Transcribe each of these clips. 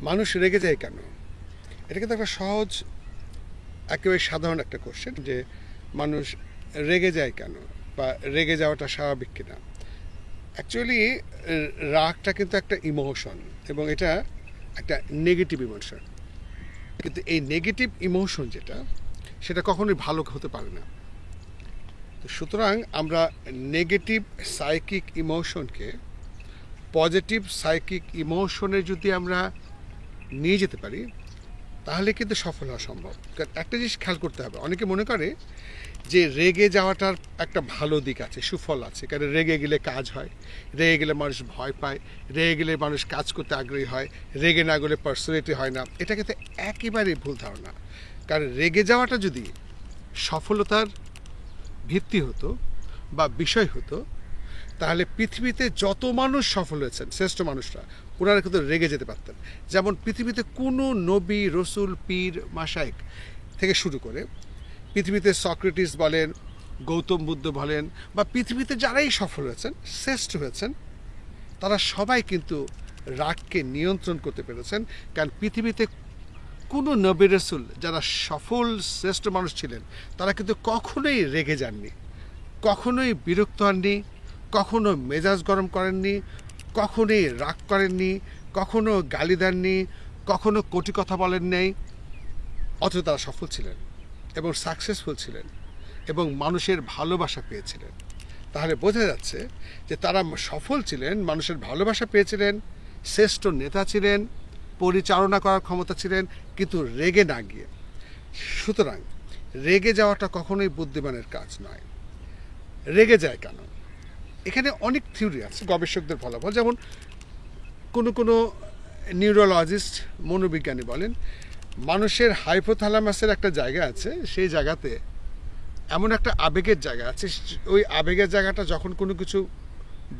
মানুষ রেগে যায় কেন? এটা কিন্তু একটা সহজ, একেবারে সাধারণ একটা কোশ্চেন, যে মানুষ রেগে যায় কেন, বা রেগে যাওয়াটা স্বাভাবিক কিনা। অ্যাকচুয়ালি রাগটা কিন্তু একটা ইমোশন, এবং এটা একটা নেগেটিভ ইমোশন। কিন্তু এই নেগেটিভ ইমোশন সেটা কখনোই ভালো হতে পারে না। তো সুতরাং আমরা নেগেটিভ সাইকিক ইমোশনকে পজিটিভ সাইকিক ইমোশনে যদি আমরা নিয়ে যেতে পারি, তাহলে কিন্তু সফল হওয়া সম্ভব। কারণ একটা জিনিস খেয়াল করতে হবে, অনেকে মনে করে যে রেগে যাওয়াটার একটা ভালো দিক আছে, সুফল আছে। কারণ রেগে গেলে কাজ হয়, রেগে গেলে মানুষ ভয় পায়, রেগে গেলে মানুষ কাজ করতে আগ্রহী হয়, রেগে না গেলে পার্সোনালিটি হয় না। এটা কিন্তু একেবারেই ভুল ধারণা। কারণ রেগে যাওয়াটা যদি সফলতার ভিত্তি হতো বা বিষয় হতো, তাহলে পৃথিবীতে যত মানুষ সফল হয়েছেন, শ্রেষ্ঠ মানুষরা, ওনারা কিন্তু রেগে যেতে পারতেন। যেমন পৃথিবীতে কোনো নবী, রসুল, পীর, মাশায়েখ থেকে শুরু করে পৃথিবীতে সক্রেটিস বলেন, গৌতম বুদ্ধ বলেন, বা পৃথিবীতে যারাই সফল হয়েছেন, শ্রেষ্ঠ হয়েছেন, তারা সবাই কিন্তু রাগকে নিয়ন্ত্রণ করতে পেরেছেন। কারণ পৃথিবীতে কোনো নবী, রসুল যারা সফল শ্রেষ্ঠ মানুষ ছিলেন, তারা কিন্তু কখনোই রেগে যাননি, কখনোই বিরক্ত হননি, কখনো মেজাজ গরম করেননি, কখনোই রাগ করেননি, কখনো গালি দেননি, কখনো কটু কথা বলেন নাই। অথচ তারা সফল ছিলেন এবং সাকসেসফুল ছিলেন এবং মানুষের ভালোবাসা পেয়েছিলেন। তাহলে বোঝা যাচ্ছে যে তারা সফল ছিলেন, মানুষের ভালোবাসা পেয়েছিলেন, শ্রেষ্ঠ নেতা ছিলেন, পরিচালনা করার ক্ষমতা ছিলেন, কিন্তু রেগে না গিয়ে। সুতরাং রেগে যাওয়াটা কখনোই বুদ্ধিমানের কাজ নয়। রেগে যায় কেন? এখানে অনেক থিওরি আছে, গবেষকদের ফলাফল। যেমন কোনো নিউরোলজিস্ট, মনোবিজ্ঞানী বলেন, মানুষের হাইপোথ্যালামাসের একটা জায়গা আছে, সেই জায়গাতে এমন একটা আবেগের জায়গা আছে, ওই আবেগের জায়গাটা যখন কোনো কিছু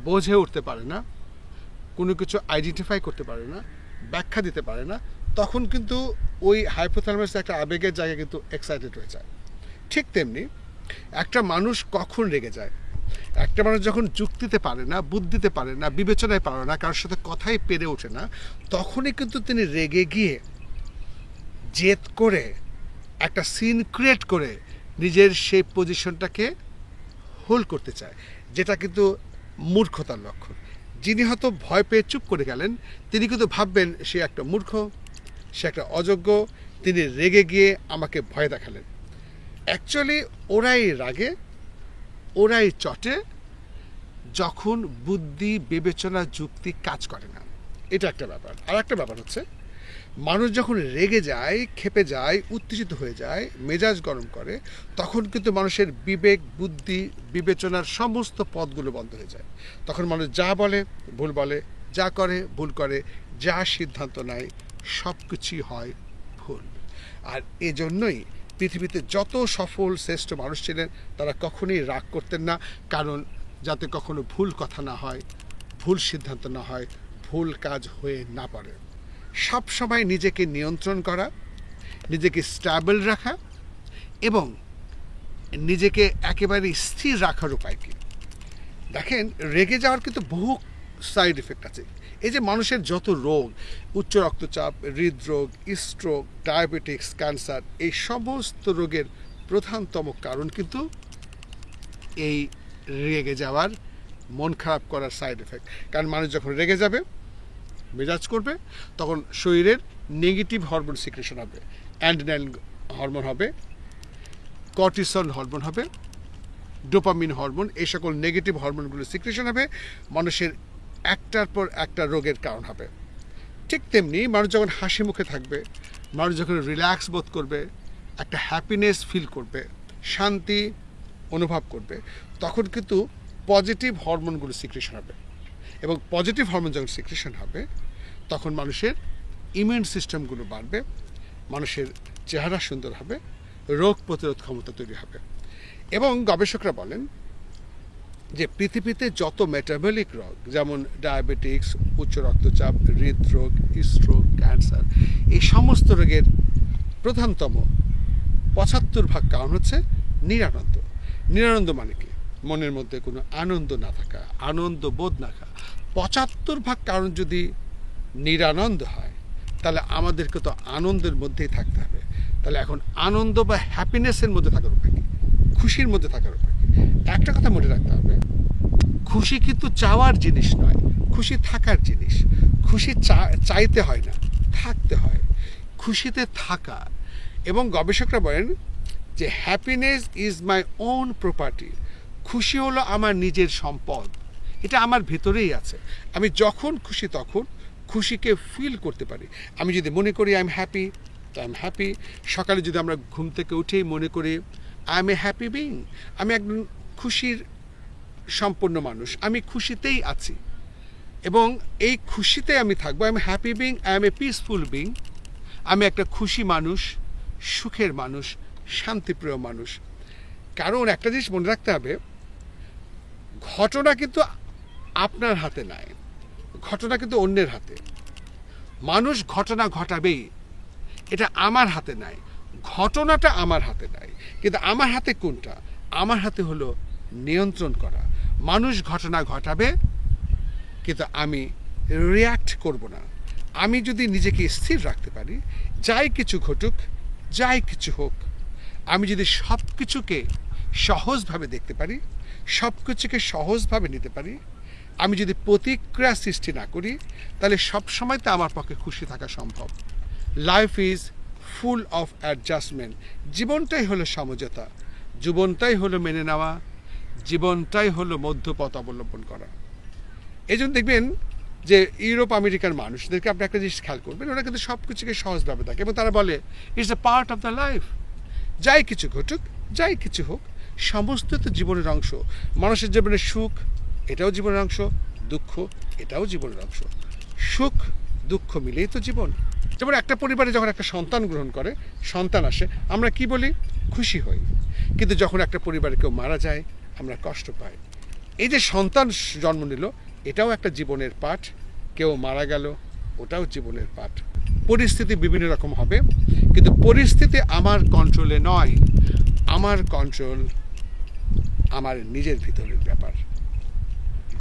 বোঝে উঠতে পারে না, কোনো কিছু আইডেন্টিফাই করতে পারে না, ব্যাখ্যা দিতে পারে না, তখন কিন্তু ওই হাইপোথ্যালামাসের একটা আবেগের জায়গা কিন্তু এক্সাইটেড হয়ে যায়। ঠিক তেমনি একটা মানুষ কখন রেগে যায়? একটা মানুষ যখন যুক্তিতে পারে না, বুদ্ধিতে পারে না, বিবেচনায় পারে না, কারোর সাথে কথাই পেরে ওঠে না, তখনই কিন্তু তিনি রেগে গিয়ে জেদ করে একটা সিন ক্রিয়েট করে নিজের সেই পজিশনটাকে হোল্ড করতে চায়, যেটা কিন্তু মূর্খতার লক্ষণ। যিনি হয়তো ভয় পেয়ে চুপ করে গেলেন, তিনি কিন্তু ভাববেন সে একটা মূর্খ, সে একটা অযোগ্য, তিনি রেগে গিয়ে আমাকে ভয় দেখালেন। অ্যাকচুয়ালি ওরাই রাগে, ওরাই চটে, যখন বুদ্ধি, বিবেচনা, যুক্তি কাজ করে না। এটা একটা ব্যাপার। আর একটা ব্যাপার হচ্ছে, মানুষ যখন রেগে যায়, ক্ষেপে যায়, উত্তেজিত হয়ে যায়, মেজাজ গরম করে, তখন কিন্তু মানুষের বিবেক, বুদ্ধি, বিবেচনার সমস্ত পথগুলো বন্ধ হয়ে যায়। তখন মানুষ যা বলে ভুল বলে, যা করে ভুল করে, যা সিদ্ধান্ত নেয় সব কিছুই হয় ভুল। আর এজন্যই পৃথিবীতে যত সফল শ্রেষ্ঠ মানুষ ছিলেন, তারা কখনোই রাগ করতেন না, কারণ যাতে কখনো ভুল কথা না হয়, ভুল সিদ্ধান্ত না হয়, ভুল কাজ হয়ে না পারে। সব সময় নিজেকে নিয়ন্ত্রণ করা, নিজেকে স্ট্যাবল রাখা এবং নিজেকে একেবারে স্থির রাখার উপায় কি? দেখেন, রেগে যাওয়ার কিন্তু বহু সাইড এফেক্ট আছে। এই যে মানুষের যত রোগ, উচ্চ রক্তচাপ, হৃদরোগ, স্ট্রোক, ডায়াবেটিক্স, ক্যান্সার, এই সমস্ত রোগের প্রধানতম কারণ কিন্তু এই রেগে যাওয়ার, মন খারাপ করার সাইড এফেক্ট। কারণ মানুষ যখন রেগে যাবে, মেজাজ করবে, তখন শরীরের নেগেটিভ হরমোন সিক্রেশন হবে, অ্যাড্রিনালিন হরমোন হবে, কর্টিসল হরমোন হবে, ডোপামিন হরমোন, এই সকল নেগেটিভ হরমোনগুলো সিক্রেশন হবে, মানুষের একটার পর একটা রোগের কারণ হবে। ঠিক তেমনি মানুষ যখন হাসি মুখে থাকবে, মানুষ যখন রিল্যাক্স বোধ করবে, একটা হ্যাপিনেস ফিল করবে, শান্তি অনুভব করবে, তখন কিন্তু পজিটিভ হরমোনগুলো সিক্রেশন হবে। এবং পজিটিভ হরমোন যখন সিক্রেশন হবে, তখন মানুষের ইমিউন সিস্টেমগুলো বাড়বে, মানুষের চেহারা সুন্দর হবে, রোগ প্রতিরোধ ক্ষমতা তৈরি হবে। এবং গবেষকরা বলেন যে পৃথিবীতে যত মেটাবলিক রোগ, যেমন ডায়াবেটিক্স, উচ্চ রক্তচাপ, হৃদরোগ, স্ট্রোক, ক্যান্সার, এই সমস্ত রোগের প্রধানতম ৭৫% কারণ হচ্ছে নিরানন্দ। নিরানন্দ মানে কি? মনের মধ্যে কোনো আনন্দ না থাকা, আনন্দ বোধ না থাকা। ৭৫% কারণ যদি নিরানন্দ হয়, তাহলে আমাদেরকে তো আনন্দের মধ্যেই থাকতে হবে। তাহলে এখন আনন্দ বা হ্যাপিনেসের মধ্যে থাকার উপায় কি, খুশির মধ্যে থাকার উপায় কি? একটা কথা মনে রাখতে হবে, খুশি কিন্তু চাওয়ার জিনিস নয়, খুশি থাকার জিনিস। খুশি চাইতে হয় না, থাকতে হয়। খুশিতে থাকা, এবং গবেষকরা বলেন যে happiness is my own property, খুশি হলো আমার নিজের সম্পদ, এটা আমার ভেতরেই আছে। আমি যখন খুশি তখন খুশিকে ফিল করতে পারি। আমি যদি মনে করি আই এম হ্যাপি, তো আই এম হ্যাপি। সকালে যদি আমরা ঘুম থেকে উঠেই মনে করি I M A happy being, আমি একজন খুশির সম্পন্ন মানুষ, আমি খুশিতেই আছি এবং এই খুশিতে আমি থাকবো। I am happy being, I M a peaceful being, আমি একটা খুশি মানুষ, সুখের মানুষ, শান্তিপ্রিয় মানুষ। কারণ একটা জিনিস মনে রাখতে হবে, ঘটনা কিন্তু আপনার হাতে নাই, ঘটনা কিন্তু অন্যের হাতে। মানুষ ঘটনা ঘটাবেই, এটা আমার হাতে নাই, ঘটনাটা আমার হাতে নাই। কিন্তু আমার হাতে কোনটা? আমার হাতে হলো নিয়ন্ত্রণ করা। মানুষ ঘটনা ঘটাবে কিন্তু আমি রিয়্যাক্ট করব না। আমি যদি নিজেকে স্থির রাখতে পারি, যাই কিছু ঘটুক, যাই কিছু হোক, আমি যদি সব কিছুকে সহজভাবে দেখতে পারি, সব কিছুকে সহজভাবে নিতে পারি, আমি যদি প্রতিক্রিয়া সৃষ্টি না করি, তাহলে সবসময় তো আমার পক্ষে খুশি থাকা সম্ভব। Life is full of adjustment, জীবনটাই হলো সমঝোতা, জীবনটাই হলো মেনে নেওয়া, জীবনটাই হলো মধ্যপথ অবলম্বন করা। এই জন্য দেখবেন যে ইউরোপ আমেরিকার মানুষদেরকে আপনি একটা জিনিস খেয়াল করবেন, ওরা কিন্তু সব কিছুকে সহজভাবে থাকে এবং তারা বলে it's a part of the life. যাই কিছু ঘটুক, যাই কিছু হোক, সমস্ত তো জীবনের অংশ। মানুষের জীবনে সুখ, এটাও জীবনের অংশ, দুঃখ, এটাও জীবনের অংশ। সুখ দুঃখ মিলেই তো জীবন। যেমন একটা পরিবারে যখন একটা সন্তান গ্রহণ করে, সন্তান আসে, আমরা কি বলি? খুশি হই। কিন্তু যখন একটা পরিবারে কেউ মারা যায়, আমরা কষ্ট পাই। এই যে সন্তান জন্ম নিল, এটাও একটা জীবনের পাঠ। কেউ মারা গেল, ওটাও জীবনের পাঠ। পরিস্থিতি বিভিন্ন রকম হবে, কিন্তু পরিস্থিতি আমার কন্ট্রোলে নয়। আমার কন্ট্রোল আমার নিজের ভিতরের ব্যাপার।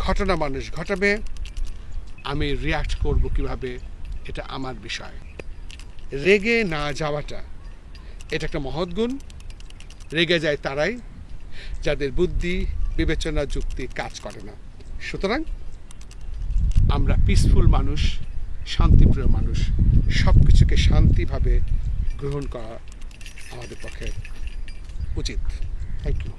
ঘটনা মানুষ ঘটাবে, আমি রিয়্যাক্ট করব কিভাবে, এটা আমার বিষয়। রেগে না যাওয়াটা, এটা একটা মহৎ গুণ। রেগে যায় তারাই যাদের বুদ্ধি, বিবেচনা, যুক্তি কাজ করে না। সুতরাং আমরা পিসফুল মানুষ, শান্তিপ্রিয় মানুষ, সব কিছুকে শান্তিভাবে গ্রহণ করা আমাদের পক্ষে উচিত। Thank you.